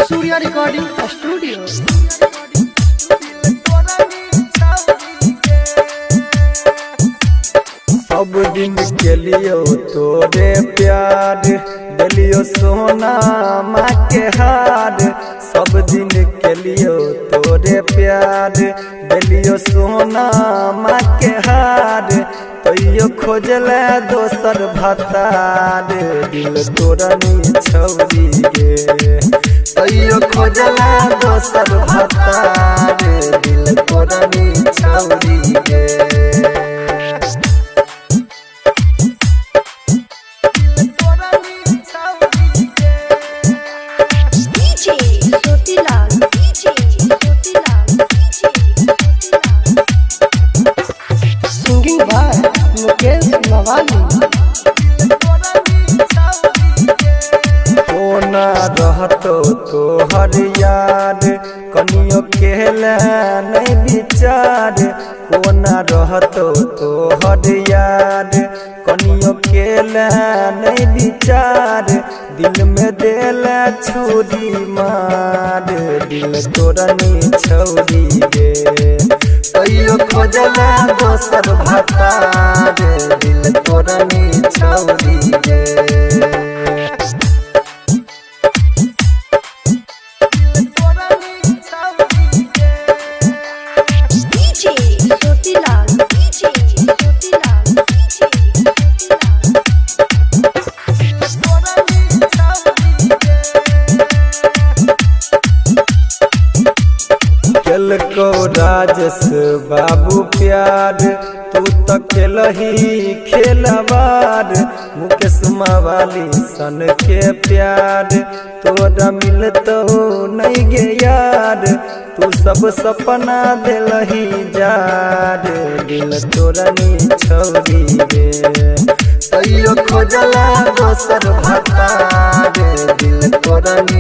Surya recording studio. सब दिन के लियो तोरे प्यार दिलियो सोना माँ के हार। सब दिन के लियो तोरे प्यार दिलियो सोना माँ के हार। तैयो खोजले दोसर भतार दिल तोरा नी छौरी गे। तैयो खोजले दोसर भतार दिल तोरा नी छौरी गे। सिंगिंग बाय मुकेश मवाली। कोना रहतो तोहर यार कनियो केला नहीं विचार। कोना रहतो तोहर यार कनियो केला नहीं विचार। दिल में देला छुरी मार दिल तोरा नी छौरी गे। तैयो खोजला दोसर भतार दिल तोरा नी छौरी गे। को राजस बाबू प्यार तू तो खेलही खेलवार। मुकेश मवाली सन के प्यार तोरा मिलतो नहीं गे यार। तू सब सपना दिलही जार दिल तोरा नी छौरी गे। तैयो खोजला दोसर भतार दिल तोरा नी